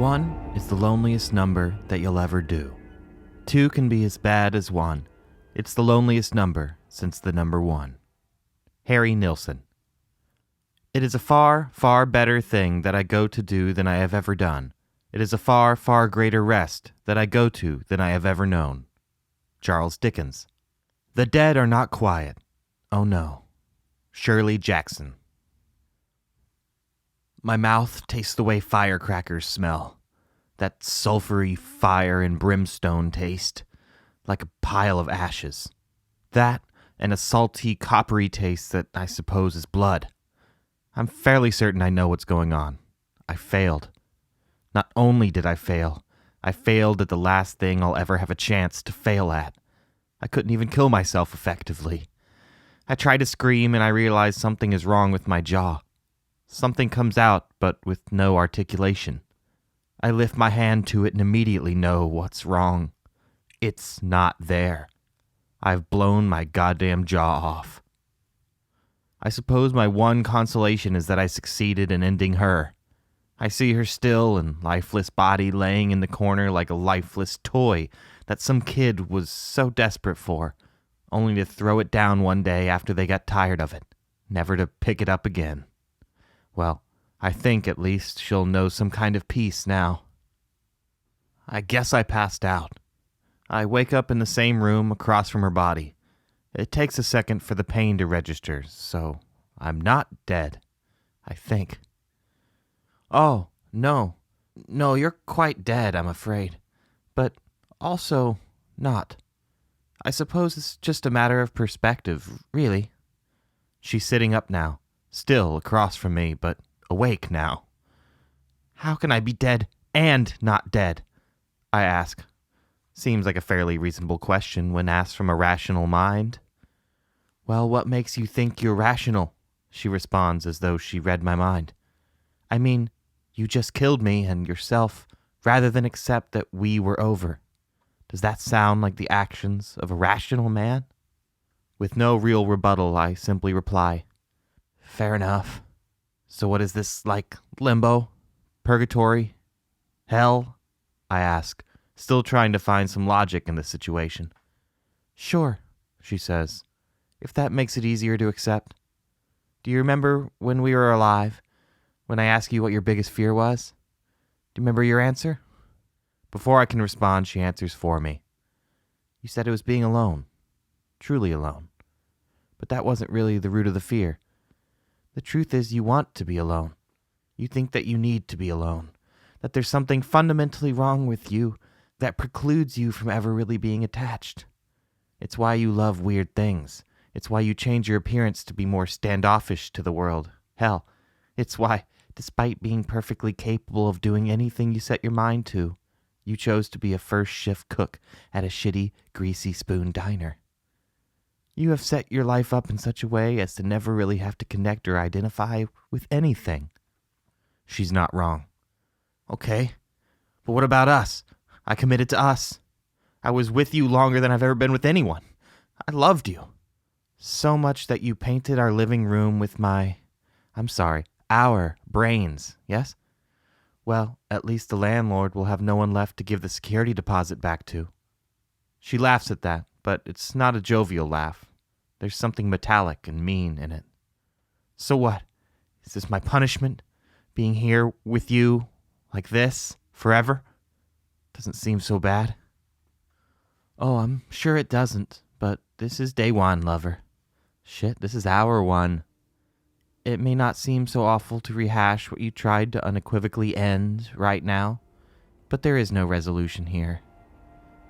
1 is the loneliest number that you'll ever do. 2 can be as bad as 1. It's the loneliest number since the number 1. Harry Nilsson. It is a far, far better thing that I go to do than I have ever done. It is a far, far greater rest that I go to than I have ever known. Charles Dickens. The dead are not quiet. Oh no. Shirley Jackson. My mouth tastes the way firecrackers smell. That sulphury fire and brimstone taste, like a pile of ashes. That and a salty, coppery taste that I suppose is blood. I'm fairly certain I know what's going on. I failed. Not only did I failed at the last thing I'll ever have a chance to fail at. I couldn't even kill myself effectively. I try to scream and I realize something is wrong with my jaw. Something comes out, but with no articulation. I lift my hand to it and immediately know what's wrong. It's not there. I've blown my goddamn jaw off. I suppose my one consolation is that I succeeded in ending her. I see her still and lifeless body laying in the corner like a lifeless toy that some kid was so desperate for, only to throw it down one day after they got tired of it, never to pick it up again. Well, I think at least she'll know some kind of peace now. I guess I passed out. I wake up in the same room across from her body. It takes a second for the pain to register, so I'm not dead, I think. Oh, no, you're quite dead, I'm afraid, but also not. I suppose it's just a matter of perspective, really. She's sitting up now, still across from me, but awake now. How can I be dead and not dead? I ask. Seems like a fairly reasonable question when asked from a rational mind. Well, what makes you think you're rational? She responds as though she read my mind. I mean, you just killed me and yourself, rather than accept that we were over. Does that sound like the actions of a rational man? With no real rebuttal, I simply reply, fair enough. So what is this, like limbo? Purgatory? Hell? I ask, still trying to find some logic in the situation. Sure, she says, if that makes it easier to accept. Do you remember when we were alive, when I asked you what your biggest fear was? Do you remember your answer? Before I can respond, she answers for me. You said it was being alone, truly alone. But that wasn't really the root of the fear. The truth is you want to be alone. You think that you need to be alone, that there's something fundamentally wrong with you that precludes you from ever really being attached. It's why you love weird things. It's why you change your appearance to be more standoffish to the world. Hell, it's why, despite being perfectly capable of doing anything you set your mind to, you chose to be a first-shift cook at a shitty, greasy spoon diner. You have set your life up in such a way as to never really have to connect or identify with anything. She's not wrong. Okay, but what about us? I committed to us. I was with you longer than I've ever been with anyone. I loved you. So much that you painted our living room with our brains, yes? Well, at least the landlord will have no one left to give the security deposit back to. She laughs at that, but it's not a jovial laugh. There's something metallic and mean in it. So what? Is this my punishment? Being here with you, like this, forever? Doesn't seem so bad. Oh, I'm sure it doesn't, but this is day one, lover. Shit, this is hour one. It may not seem so awful to rehash what you tried to unequivocally end right now, but there is no resolution here.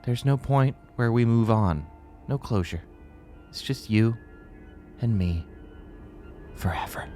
There's no point where we move on, no closure. It's just you and me forever.